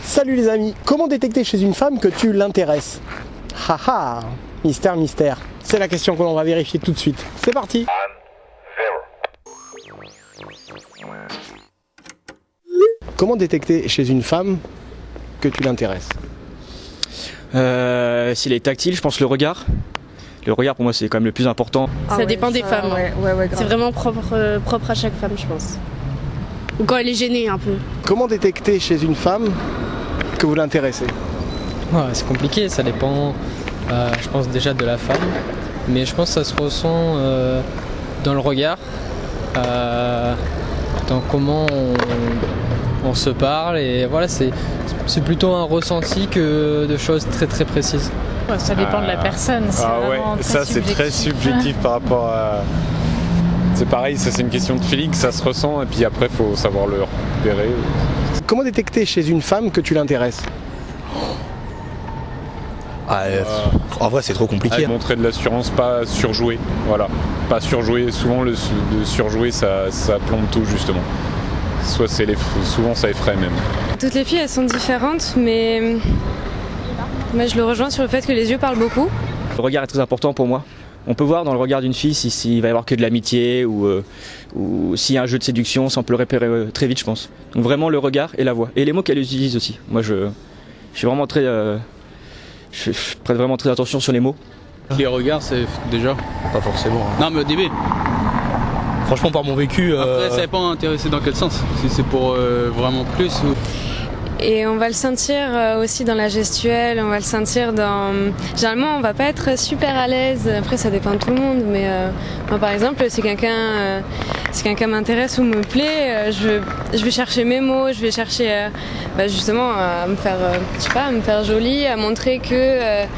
Salut les amis, comment détecter chez une femme que tu l'intéresses? Haha, mystère, mystère. C'est la question que l'on va vérifier tout de suite. C'est parti. Comment détecter chez une femme que tu l'intéresses? S'il est tactile, je pense le regard. Le regard pour moi c'est quand même le plus important. Ça dépend des femmes. Ouais, c'est vraiment propre à chaque femme, je pense. Ou quand elle est gênée un peu. Comment détecter chez une femme que vous l'intéressez? Ouais, c'est compliqué, ça dépend, je pense déjà de la femme, mais je pense que ça se ressent dans le regard, dans comment on se parle, et voilà, c'est plutôt un ressenti que de choses très très précises. Ouais, ça dépend de la personne. Ça c'est très subjectif par rapport à... C'est pareil, ça c'est une question de feeling, ça se ressent et puis après il faut savoir le repérer. Comment détecter chez une femme que tu l'intéresses? En vrai c'est trop compliqué. Montrer de l'assurance, pas surjouer, voilà. Pas surjouer, souvent le surjouer ça plombe tout justement. Souvent ça effraie même. Toutes les filles elles sont différentes, mais moi je le rejoins sur le fait que les yeux parlent beaucoup. Le regard est très important pour moi. On peut voir dans le regard d'une fille s'il va y avoir que de l'amitié ou s'il y a un jeu de séduction, ça on peut le repérer très vite je pense. Donc vraiment le regard et la voix. Et les mots qu'elle utilise aussi. Moi je suis vraiment très... je prête vraiment très attention sur les mots. Les regards c'est déjà... Pas forcément. Non mais au début. Franchement par mon vécu... Après ça dépend intéressé dans quel sens. Si c'est pour vraiment plus ou... Et on va le sentir aussi dans la gestuelle, on va le sentir dans... Généralement on va pas être super à l'aise, après ça dépend de tout le monde, mais moi par exemple si quelqu'un m'intéresse ou me plaît, je vais chercher mes mots, je vais chercher justement à me faire, à me faire jolie, à montrer que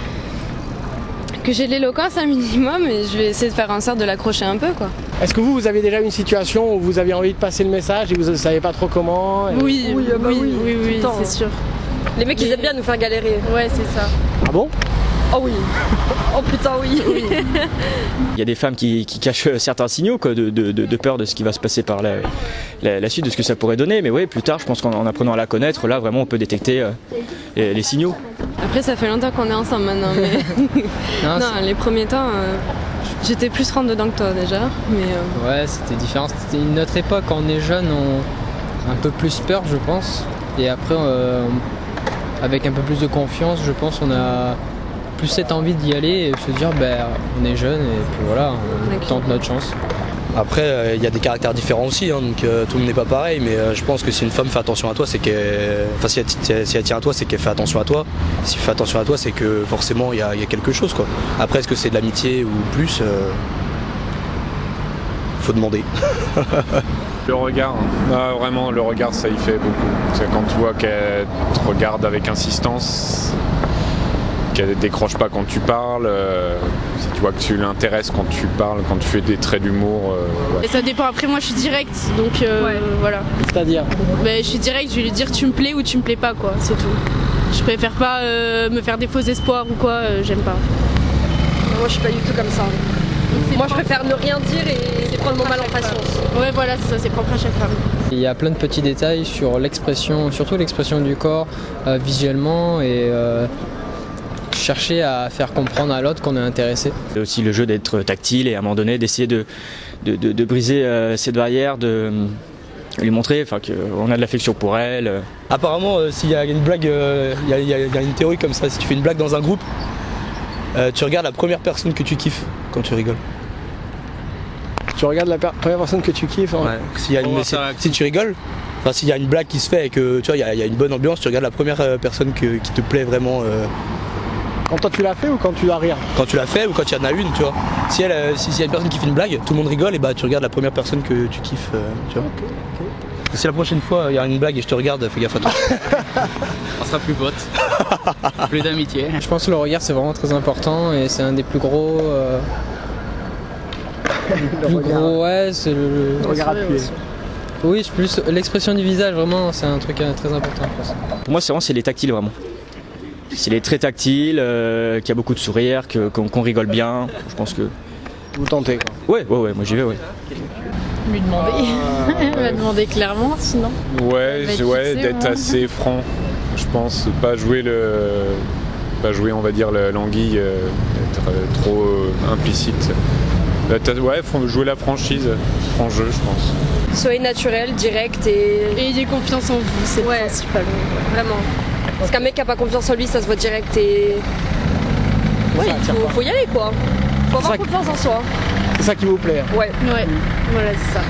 j'ai de l'éloquence un minimum, et je vais essayer de faire en sorte de l'accrocher un peu quoi. Est-ce que vous avez déjà une situation où vous avez envie de passer le message et vous ne savez pas trop comment? Oui, c'est sûr. Les mecs ils aiment bien nous faire galérer. Ouais, c'est ça. Ah bon? Oh oui. Oh putain oui. Il y a des femmes qui cachent certains signaux quoi, de peur de ce qui va se passer par la suite, de ce que ça pourrait donner. Mais ouais, plus tard, je pense qu'en apprenant à la connaître, là vraiment on peut détecter les signaux. Après ça fait longtemps qu'on est ensemble maintenant, mais non, les premiers temps, j'étais plus rentre dedans que toi déjà. Mais Ouais, c'était différent, c'était une autre époque, quand on est jeune, on a un peu plus peur je pense. Et après, avec un peu plus de confiance, je pense on a plus cette envie d'y aller et se dire on est jeune et puis voilà, on tente notre chance. Après il y a des caractères différents aussi, donc tout le monde n'est pas pareil, mais je pense que si une femme fait attention à toi, c'est qu'elle... Enfin si elle tient à toi, c'est qu'elle fait attention à toi. Si elle fait attention à toi, c'est que forcément il y a quelque chose quoi. Après est-ce que c'est de l'amitié ou plus, faut demander. Le regard, vraiment le regard ça y fait beaucoup. C'est quand tu vois qu'elle te regarde avec insistance, qu'elle décroche pas quand tu parles, si tu vois que tu l'intéresses quand tu parles, quand tu fais des traits d'humour. Et ça dépend, après moi je suis directe, donc voilà. C'est-à-dire? Je suis directe, je vais lui dire tu me plais ou tu me plais pas quoi, c'est tout. Je préfère pas me faire des faux espoirs ou quoi, j'aime pas. Moi je suis pas du tout comme ça. Moi je préfère ne rien dire et prendre mon mal en patience. Ouais voilà, c'est ça, c'est propre à chaque femme. Il y a plein de petits détails sur l'expression, surtout l'expression du corps, visuellement, et chercher à faire comprendre à l'autre qu'on est intéressé. C'est aussi le jeu d'être tactile et à un moment donné d'essayer de briser cette barrière, de lui montrer qu'on a de l'affection pour elle. Apparemment s'il y a une blague, il y a une théorie comme ça, si tu fais une blague dans un groupe, tu regardes la première personne que tu kiffes quand tu rigoles. Tu regardes la première personne que tu kiffes? Ouais. Si tu rigoles, enfin s'il y a une blague qui se fait et que tu vois il y a une bonne ambiance, tu regardes la première personne qui te plaît vraiment. Quand toi tu l'as fait ou quand tu dois rire? Quand tu l'as fait ou quand il y en a une, tu vois. Si y a une personne qui fait une blague, tout le monde rigole, et tu regardes la première personne que tu kiffes, tu vois. Okay. Si la prochaine fois il y a une blague et je te regarde, fais gaffe à toi. On sera plus potes. Plus d'amitié. Je pense que le regard c'est vraiment très important et c'est un des plus gros... ouais, c'est le regard appuyé. Oui, plus l'expression du visage, vraiment, c'est un truc très important, je pense. Pour moi, c'est les tactiles, vraiment. S'il est très tactile, qu'il y a beaucoup de sourires, qu'on rigole bien, je pense que... Vous tentez quoi? Ouais, moi j'y vais, ouais. Lui demander. Il va demander clairement, sinon. Ouais, d'être assez franc. je pense. Pas jouer on va dire l'anguille, être trop implicite. Ouais, faut jouer la franchise, franc jeu, je pense. Soyez naturel, direct et ayez confiance en vous, c'est le principal. Vraiment. Parce qu'un mec qui a pas confiance en lui, ça se voit direct et ouais, faut y aller quoi. Faut avoir confiance en soi. C'est ça qui vous plaît. Ouais. Voilà, c'est ça.